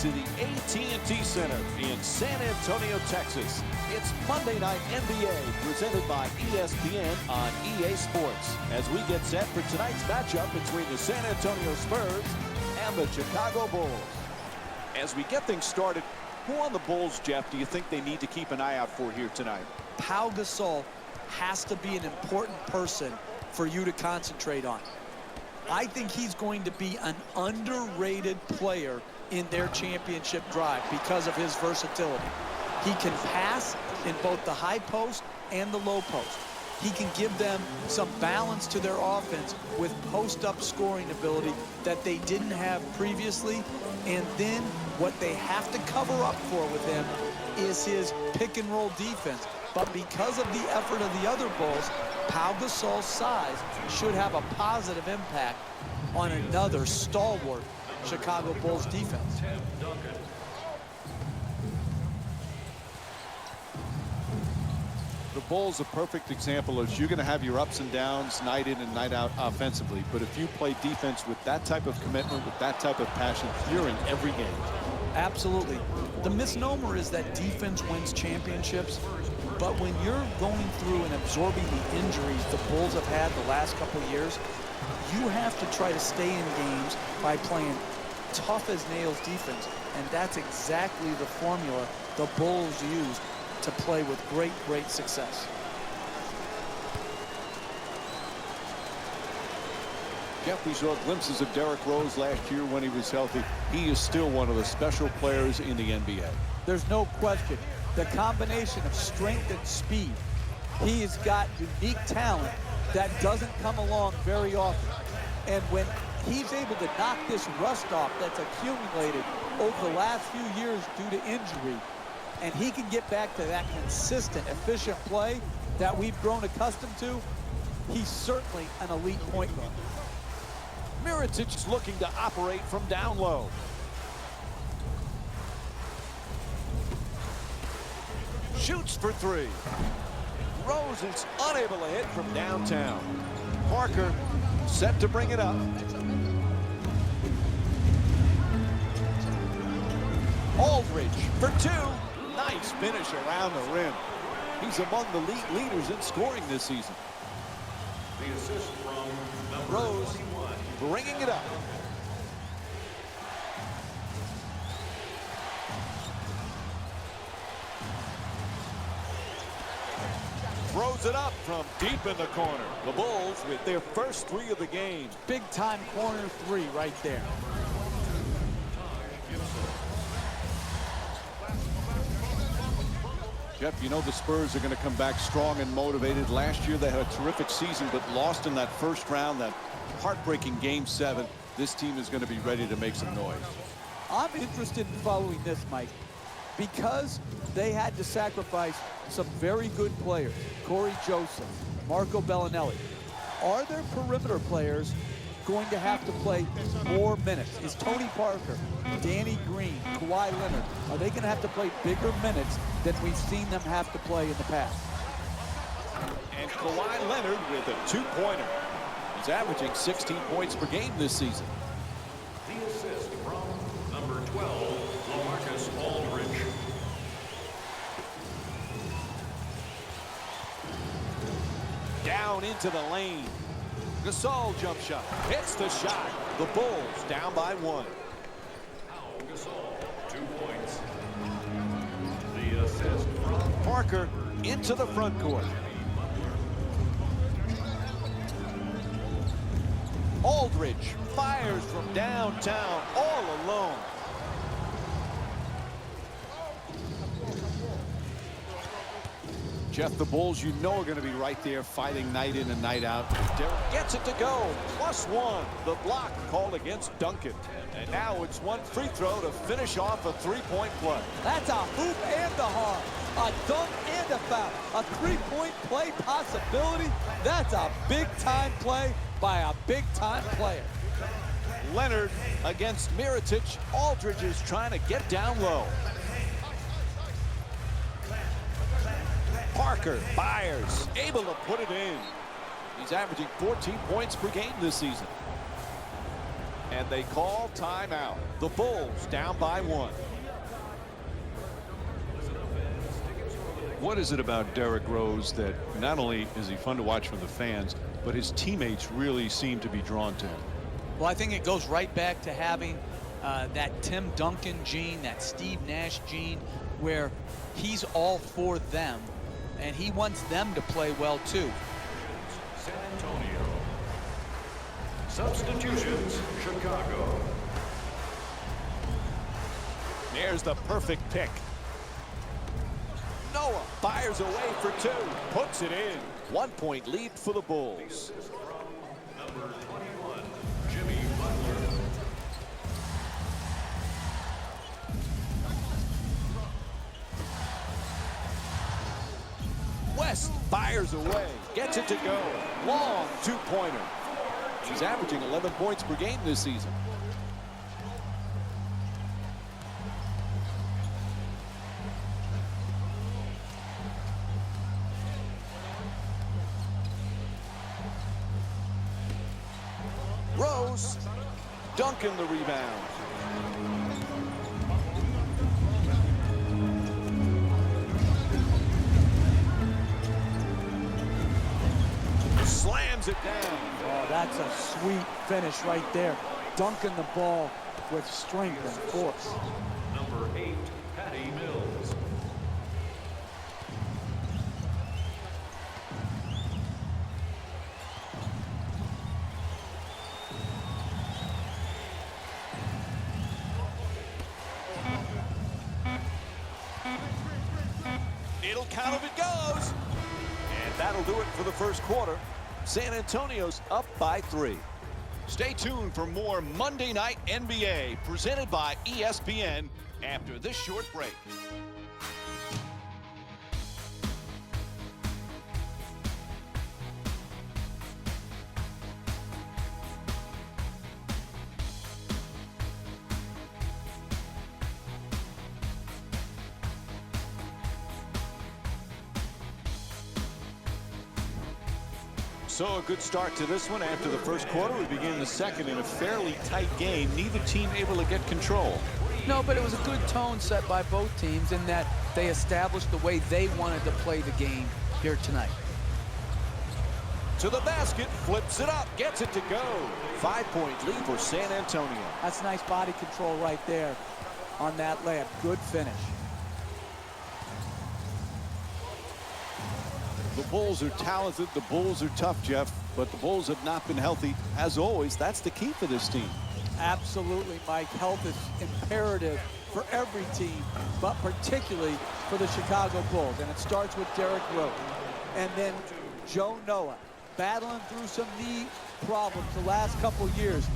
to the AT&T Center in San Antonio, Texas. It's Monday Night NBA presented by ESPN on EA Sports as we get set for tonight's matchup between the San Antonio Spurs and the Chicago Bulls. As we get things started, who on the Bulls, Jeff, do you think they need to keep an eye out for here tonight? Pau Gasol has to be an important person for you to concentrate on. I think he's going to be an underrated player in their championship drive because of his versatility. He can pass in both the high post and the low post. He can give them some balance to their offense with post-up scoring ability that they didn't have previously. And then what they have to cover up for with him is his pick-and-roll defense. But because of the effort of the other Bulls, Pau Gasol's size should have a positive impact on another stalwart Chicago Bulls defense. The Bulls a perfect example of you're going to have your ups and downs night in and night out offensively. But if you play defense with that type of commitment, with that type of passion, you're in every game. Absolutely. The misnomer is that defense wins championships. But when you're going through and absorbing the injuries the Bulls have had the last couple of years, you have to try to stay in games by playing tough as nails defense. And that's exactly the formula the Bulls use to play with great success. Jeff, we saw glimpses of Derrick Rose last year when he was healthy. He is still one of the special players in the NBA. There's no question. The combination of strength and speed, he has got unique talent that doesn't come along very often. And when he's able to knock this rust off that's accumulated over the last few years due to injury, and he can get back to that consistent, efficient play that we've grown accustomed to, he's certainly an elite point guard. Mirotic is looking to operate from down low. Shoots for three. Rose is unable to hit from downtown. Parker set to bring it up. Aldridge for two. Nice finish around the rim. He's among the league leaders in scoring this season. The assist from Rose bringing it up. Throws it up from deep in the corner. The Bulls with their first three of the game. Big time corner three right there. Jeff, you know the Spurs are going to come back strong and motivated. Last year they had a terrific season but lost in that first round, that heartbreaking Game 7. This team is going to be ready to make some noise. I'm interested in following this, Mike, because they had to sacrifice some very good players. Corey Joseph, Marco Bellinelli. Are their perimeter players going to have to play more minutes? Is Tony Parker, Danny Green, Kawhi Leonard, are they going to have to play bigger minutes than we've seen them have to play in the past? And Kawhi Leonard with a two-pointer. He's averaging 16 points per game this season. the assist from number 12, LaMarcus Aldridge. Down into the lane. Gasol jump shot. Hits the shot. The Bulls down by one. Gasol, 2 points. The assist from Parker into the front court. Aldridge fires from downtown all alone. Jeff, the Bulls, you know, are going to be right there fighting night in and night out. Derrick gets it to go. +1. The block called against Duncan. And now it's one free throw to finish off a three-point play. That's a hoop and a harm. A dunk and a foul. A three-point play possibility. That's a big-time play by a big-time player. Leonard against Mirotic. Aldridge is trying to get down low. Parker fires, able to put it in. He's averaging 14 points per game this season. And they call timeout. The Bulls down by 1. What is it about Derrick Rose that not only is he fun to watch from the fans, but his teammates really seem to be drawn to him? Well, I think it goes right back to having that Tim Duncan gene, that Steve Nash gene, where he's all for them, and he wants them to play well too. San Antonio. Substitutions, Chicago. There's the perfect pick. Noah fires away for 2. Puts it in. 1-point lead for the Bulls. Number 21, Jimmy Butler. West fires away. Gets it to go. Long 2-pointer. He's averaging 11 points per game this season. Rose, Duncan the rebound. Slams it down. Oh, that's a sweet finish right there. Dunking the ball with strength and force. Number 8, Patty Mills. It'll count if it goes. And that'll do it for the first quarter. San Antonio's up by 3. Stay tuned for more Monday Night NBA presented by ESPN after this short break. So a good start to this one. After the first quarter, we begin the second in a fairly tight game. Neither team able to get control. No, but it was a good tone set by both teams in that they established the way they wanted to play the game here tonight. To the basket, flips it up, gets it to go. 5-point lead for San Antonio. That's nice body control right there on that layup. Good finish. The Bulls are talented. The Bulls are tough, Jeff. But the Bulls have not been healthy. As always, that's the key for this team. Absolutely, Mike. Health is imperative for every team, but particularly for the Chicago Bulls. And it starts with Derrick Rose. And then Joe Noah, battling through some knee problems the last couple years.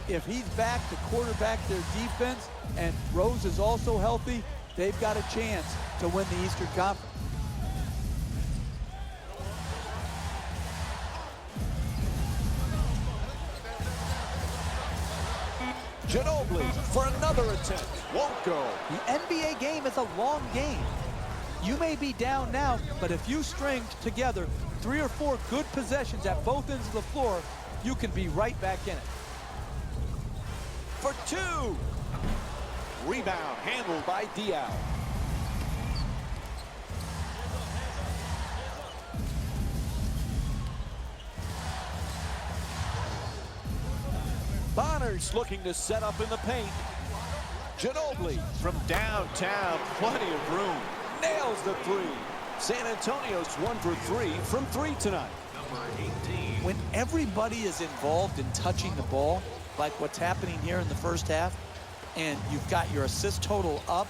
If he's back to quarterback their defense and Rose is also healthy, they've got a chance to win the Eastern Conference. Ginobili for another attempt. Won't go. The NBA game is a long game. You may be down now, but if you string together 3 or 4 good possessions at both ends of the floor, you can be right back in it. For 2. Rebound handled by Diaw. Bonner's looking to set up in the paint. Ginobili from downtown, plenty of room. Nails the 3. San Antonio's 1 for 3 from 3 tonight. Number 18. When everybody is involved in touching the ball, like what's happening here in the first half, and you've got your assist total up,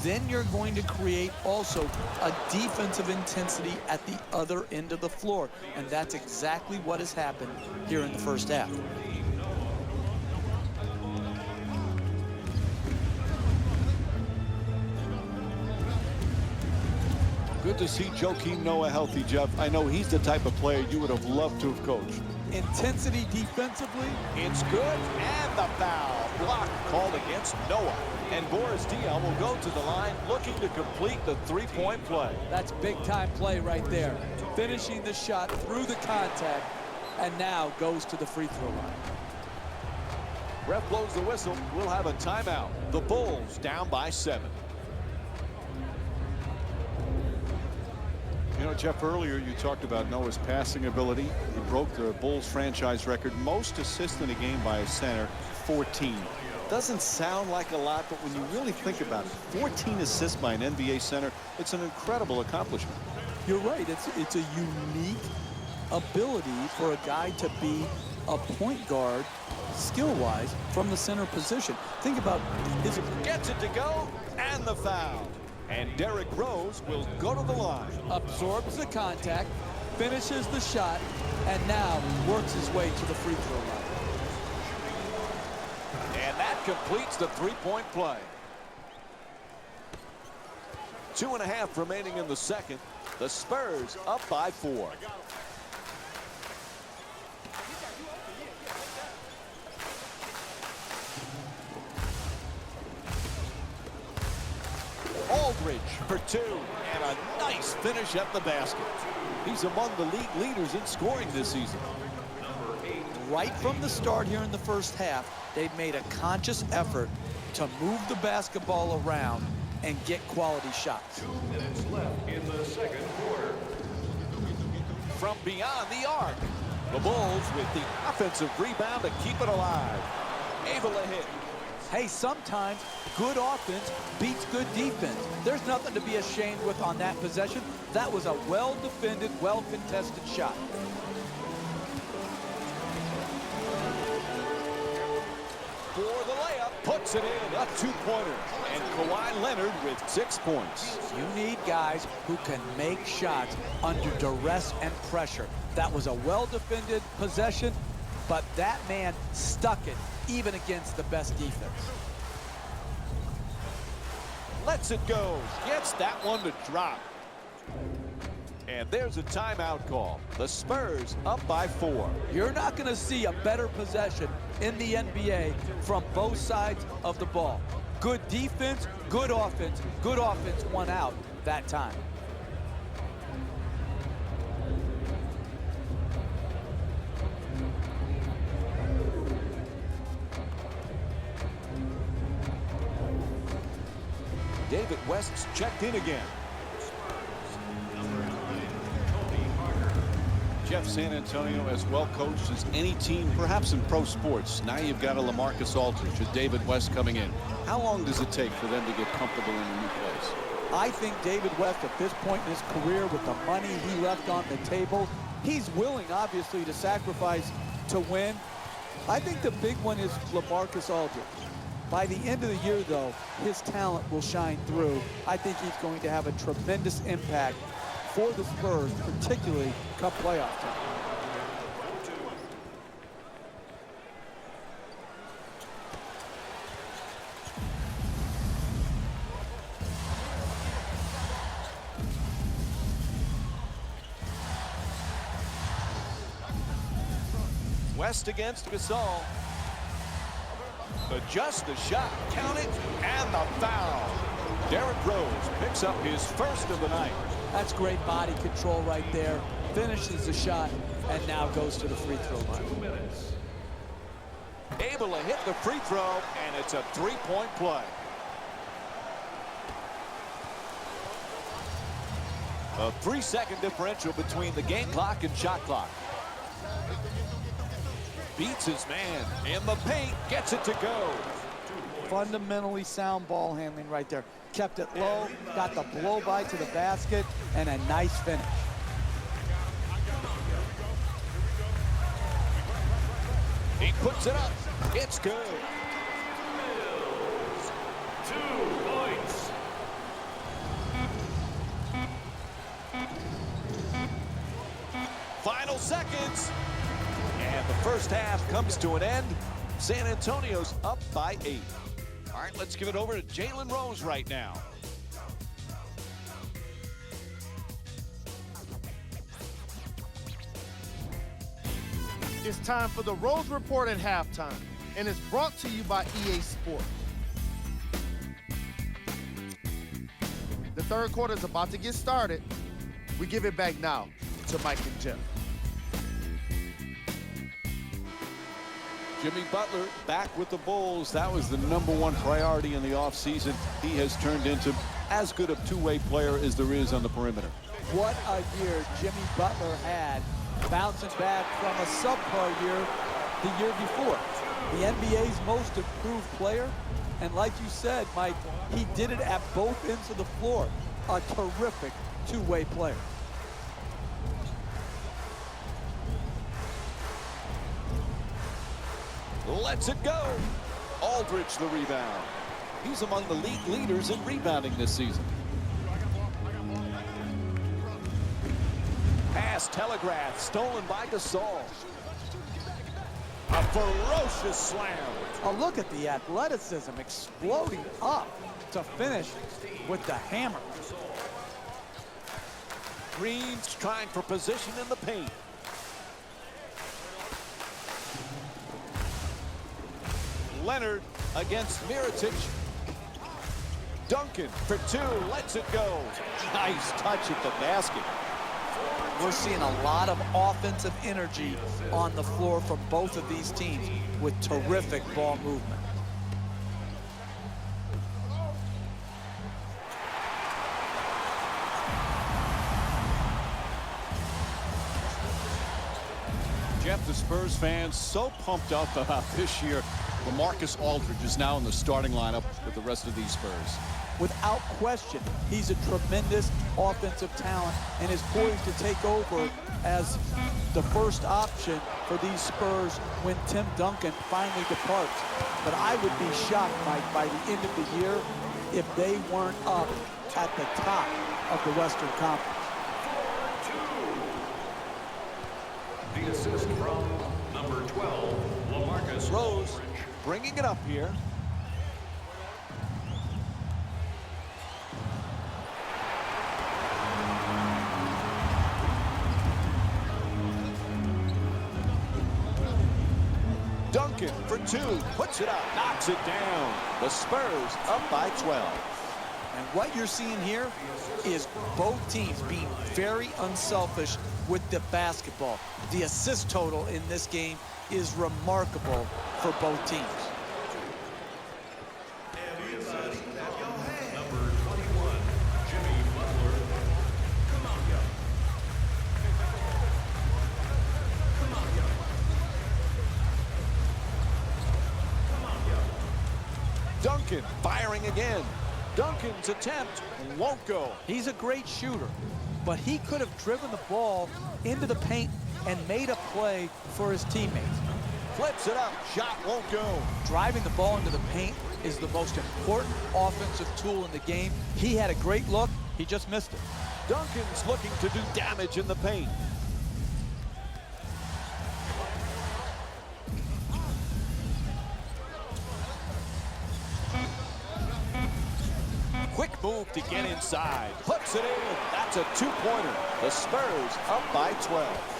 then you're going to create also a defensive intensity at the other end of the floor. And that's exactly what has happened here in the first half. Good to see Joakim Noah healthy, Jeff. I know he's the type of player you would have loved to have coached. Intensity defensively. It's good, and the foul. Block called against Noah. And Boris Diaw will go to the line looking to complete the 3-point play. That's big-time play right there. Finishing the shot through the contact, and now goes to the free throw line. Ref blows the whistle. We'll have a timeout. The Bulls down by 7. You know, Jeff, earlier you talked about Noah's passing ability. He broke the Bulls franchise record. Most assists in a game by a center, 14. Doesn't sound like a lot, but when you really think about it, 14 assists by an NBA center, it's an incredible accomplishment. You're right. It's a unique ability for a guy to be a point guard skill-wise from the center position. Think about his... Gets it to go, and the foul. And Derrick Rose will go to the line. Absorbs the contact, finishes the shot, and now works his way to the free throw line. And that completes the three-point play. 2.5 remaining in the second. The Spurs up by 4. Aldridge for 2, and a nice finish at the basket. He's among the league leaders in scoring this season. Right from the start here in the first half, they've made a conscious effort to move the basketball around and get quality shots. 2 minutes left in the second quarter. From beyond the arc, the Bulls with the offensive rebound to keep it alive. Able to hit. Hey, sometimes good offense beats good defense. There's nothing to be ashamed with on that possession. That was a well-defended, well-contested shot. For the layup, puts it in, a 2-pointer. And Kawhi Leonard with 6 points. You need guys who can make shots under duress and pressure. That was a well-defended possession, but that man stuck it even against the best defense. Lets it go. Gets that one to drop. And there's a timeout call. The Spurs up by 4. You're not going to see a better possession in the NBA from both sides of the ball. Good defense, good offense won out that time. David West's checked in again. Jeff, San Antonio as well coached as any team, perhaps in pro sports. Now you've got a LaMarcus Aldridge, a David West coming in. How long does it take for them to get comfortable in a new place? I think David West at this point in his career, with the money he left on the table, he's willing obviously to sacrifice to win. I think the big one is LaMarcus Aldridge. By the end of the year, though, his talent will shine through. I think he's going to have a tremendous impact for the Spurs, particularly come playoff time. West against Gasol. Adjusts the shot, count it, and the foul. Derrick Rose picks up his first of the night. That's great body control right there. Finishes the shot and now goes to the free throw line. 2 minutes. Able to hit the free throw, and it's a 3-point play. A 3-second differential between the game clock and shot clock. Beats his man in the paint, gets it to go. Fundamentally sound ball handling right there. Kept it low, got the blow by to the basket, and a nice finish. He puts it up. It's good. 2 points. Final seconds. And the first half comes to an end. San Antonio's up by 8. All right, let's give it over to Jalen Rose right now. It's time for the Rose Report at halftime, and it's brought to you by EA Sports. The third quarter is about to get started. We give it back now to Mike and Jeff. Jimmy Butler back with the Bulls. That was the #1 priority in the offseason. He has turned into as good a two-way player as there is on the perimeter. What a year Jimmy Butler had, bouncing back from a subpar year the year before. The NBA's most improved player, and like you said, Mike, he did it at both ends of the floor. A terrific two-way player. Lets it go. Aldridge the rebound. He's among the league leaders in rebounding this season. Pass telegraphed, stolen by Gasol. A ferocious slam. Oh, look at the athleticism exploding up to finish with the hammer. Green's trying for position in the paint. Leonard against Mirotic. Duncan for two, lets it go. Nice touch at the basket. We're seeing a lot of offensive energy on the floor from both of these teams with terrific ball movement. Jeff, the Spurs fans so pumped up about this year. LaMarcus Aldridge is now in the starting lineup with the rest of these Spurs. Without question, he's a tremendous offensive talent and is poised to take over as the first option for these Spurs when Tim Duncan finally departs. But I would be shocked, Mike, by the end of the year if they weren't up at the top of the Western Conference. The assist from number 12, LaMarcus Rose Aldridge. bringing it up here. Duncan for two, puts it up, knocks it down. The Spurs up by 12. And what you're seeing here is both teams being very unselfish with the basketball. The assist total in this game is remarkable for both teams. Number 21, Jimmy Butler. Come on, yo. Come on, yo. Come on, yo. Duncan firing again. Duncan's attempt won't go. He's a great shooter, but he could have driven the ball into the paint and made a play for his teammates. Flips it up, shot won't go. Driving the ball into the paint is the most important offensive tool in the game. He had a great look, he just missed it. Duncan's looking to do damage in the paint. Quick move to get inside. Puts it in. That's a two-pointer. The Spurs up by 12.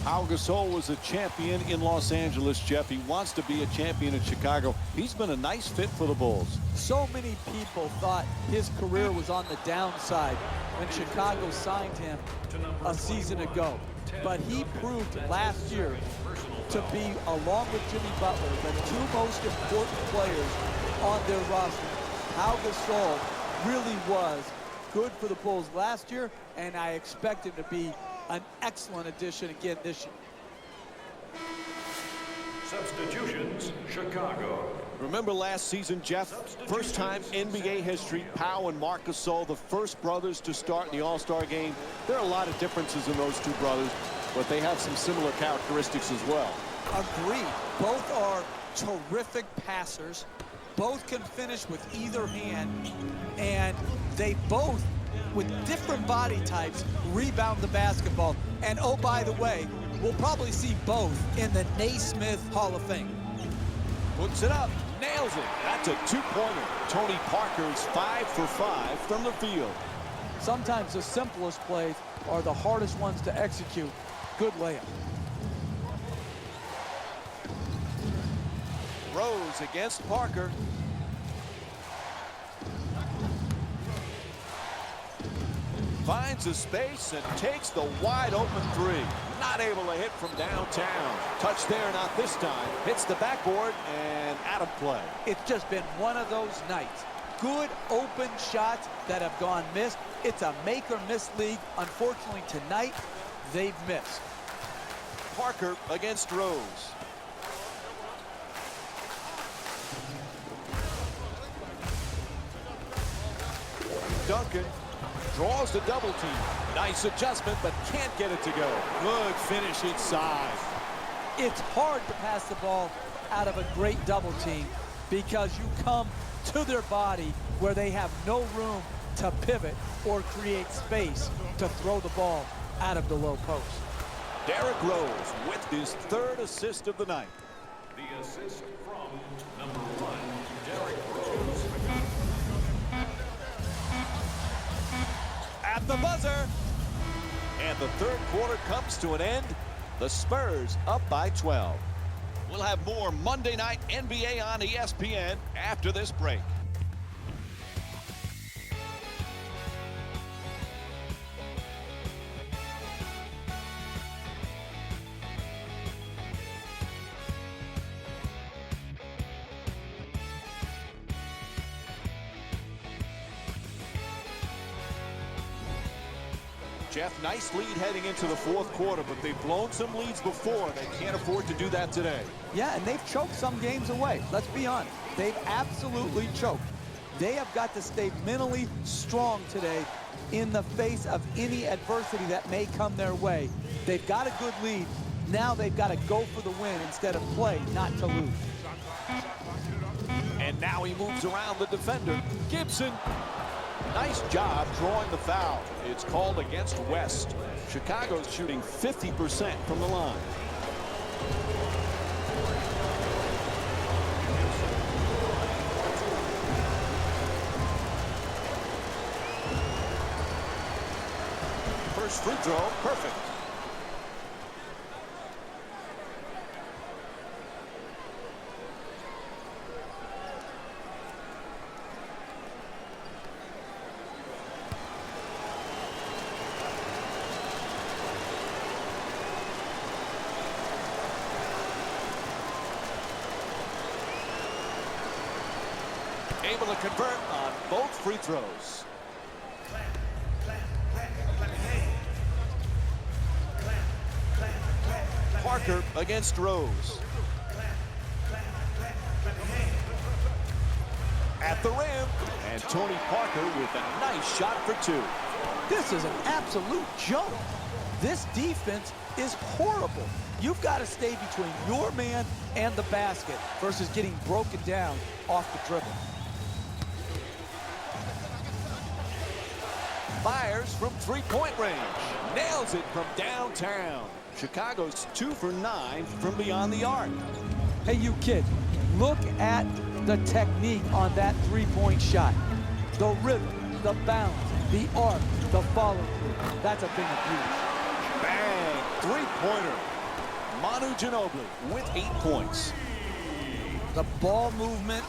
Pau Gasol was a champion in Los Angeles, Jeff. He wants to be a champion in Chicago. He's been a nice fit for the Bulls. So many people thought his career was on the downside when Chicago signed him a season ago. But he proved last year to be, along with Jimmy Butler, the two most important players on their roster. Pau Gasol really was good for the Bulls last year, and I expect him to be an excellent addition again this year. Substitutions, Chicago. Remember last season, Jeff? First time NBA history, Pau and Marc Gasol, the first brothers to start in the All-Star game. There are a lot of differences in those two brothers, but they have some similar characteristics as well. Agreed. Both are terrific passers. Both can finish with either hand, and they both, with different body types, rebound the basketball. And oh, by the way, we'll probably see both in the Naismith Hall of Fame. Puts it up, nails it. That's a two-pointer. Tony Parker's 5 for 5 from the field. Sometimes the simplest plays are the hardest ones to execute. Good layup. Rose against Parker. Finds the space and takes the wide open three. Not able to hit from downtown. Touch there, not this time. Hits the backboard and out of play. It's just been one of those nights. Good open shots that have gone missed. It's a make or miss league. Unfortunately tonight, they've missed. Parker against Rose. Duncan draws the double team. Nice adjustment, but can't get it to go. Good finish inside. It's hard to pass the ball out of a great double team because you come to their body where they have no room to pivot or create space to throw the ball out of the low post. Derrick Rose with his third assist of the night. The assist from number 1, Derrick Rose. At the buzzer. And the third quarter comes to an end. The Spurs up by 12. We'll have more Monday Night NBA on ESPN after this break. Jeff, nice lead heading into the fourth quarter, but they've blown some leads before. They can't afford to do that today. Yeah, and they've choked some games away. Let's be honest. They've absolutely choked. They have got to stay mentally strong today in the face of any adversity that may come their way. They've got a good lead. Now they've got to go for the win instead of play not to lose. And now he moves around the defender. Gibson. Nice job drawing the foul. It's called against West. Chicago's shooting 50% from the line. First free throw, perfect. Able to convert on both free throws. Parker against Rose. At the rim, and Tony Parker with a nice shot for two. This is an absolute joke. This defense is horrible. You've got to stay between your man and the basket versus getting broken down off the dribble. Fires from three-point range. Nails it from downtown. Chicago's 2 for 9 from beyond the arc. Hey, you kid, look at the technique on that three-point shot. The rhythm, the balance, the arc, the follow-through. That's a thing of beauty. Bang! Three-pointer. Manu Ginobili with 8 points. The ball movement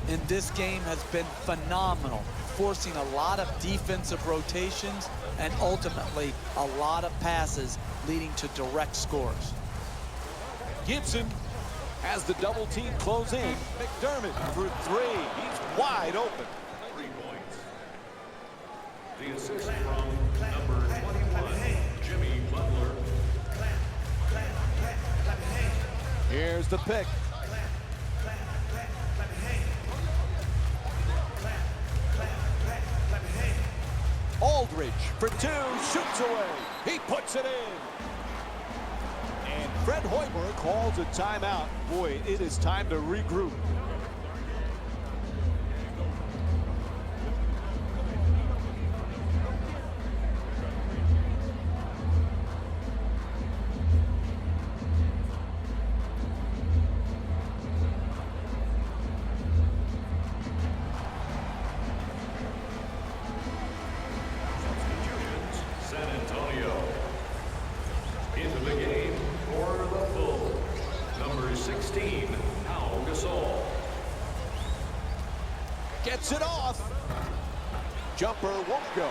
in this game has been phenomenal, forcing a lot of defensive rotations and ultimately a lot of passes leading to direct scores. Gibson has the double team close in. McDermott for 3. He's wide open. 3 points. The assist from number 21, Jimmy Butler. Here's the pick. Aldridge for 2, shoots away. He puts it in. And Fred Hoiberg calls a timeout. Boy, it is time to regroup. San Antonio. Into the game for the Bulls. Number 16, Pau Gasol. Gets it off. Jumper won't go.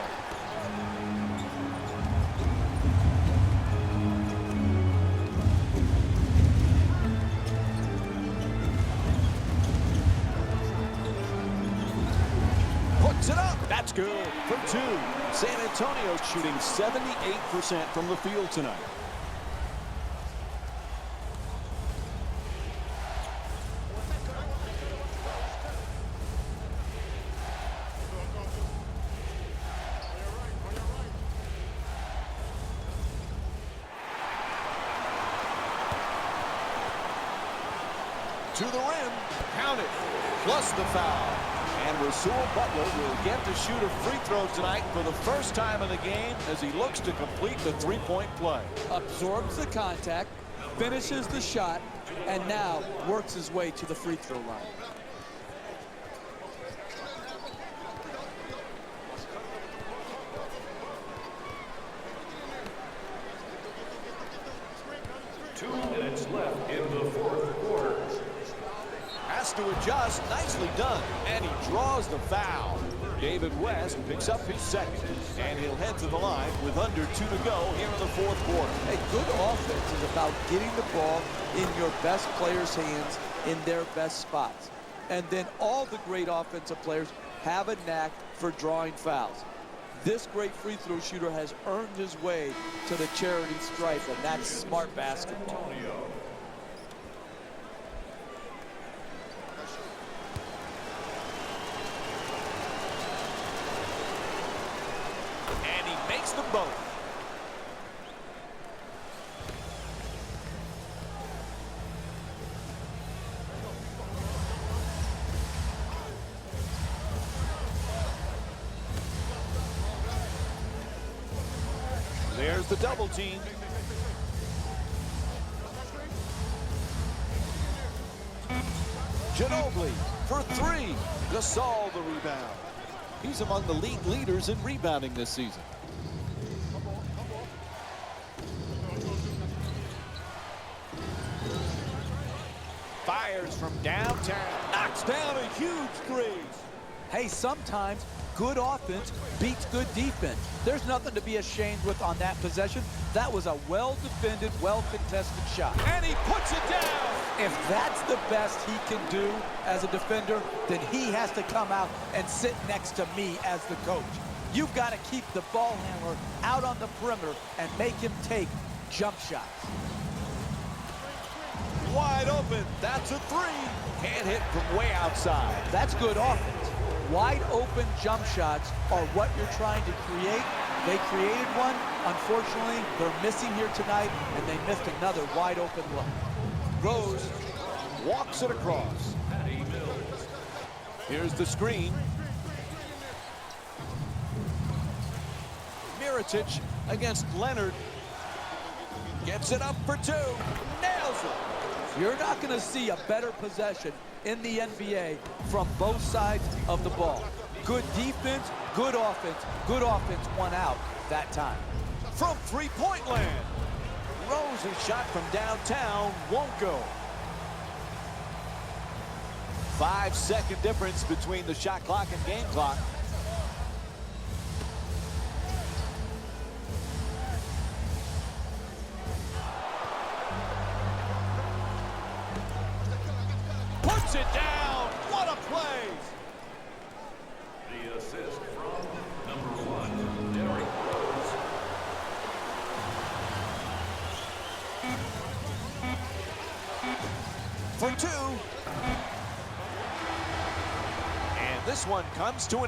good for two. San Antonio shooting 78% from the field tonight. To the rim, count it, plus the foul. And Rasul Butler will get to shoot a free throw tonight for the first time in the game as he looks to complete the three-point play. Absorbs the contact, finishes the shot, and now works his way to the free throw line. Two minutes left in the fourth quarter. Has to adjust, nicely done, and he draws the foul. David West picks up his second, and he'll head to the line with under 2 to go here in the fourth quarter. A good offense is about getting the ball in your best players' hands in their best spots. And then all the great offensive players have a knack for drawing fouls. This great free throw shooter has earned his way to the charity stripe, and that's smart basketball. And he makes them both. There's the double team. Ginobili for three. Gasol the rebound. He's among the league leaders in rebounding this season. Fires from downtown. Knocks down a huge three. Hey, sometimes good offense beats good defense. There's nothing to be ashamed with on that possession. That was a well-defended, well-contested shot. And he puts it down. If that's the best he can do as a defender, then he has to come out and sit next to me as the coach. You've got to keep the ball handler out on the perimeter and make him take jump shots. Wide open. That's a three. Can't hit from way outside. That's good offense. Wide open jump shots are what you're trying to create. They created one. Unfortunately, they're missing here tonight, and they missed another wide open look. Rose walks it across. Here's the screen. Mirotic against Leonard. Gets it up for two. Nails it. You're not going to see a better possession in the NBA from both sides of the ball. Good defense, good offense won out that time. From three-point land. Rose's shot from downtown won't go. 5-second difference between the shot clock and game clock. Puts it down. What a play. The assist from number 1, Derrick Rose. For two. And this one comes to an end.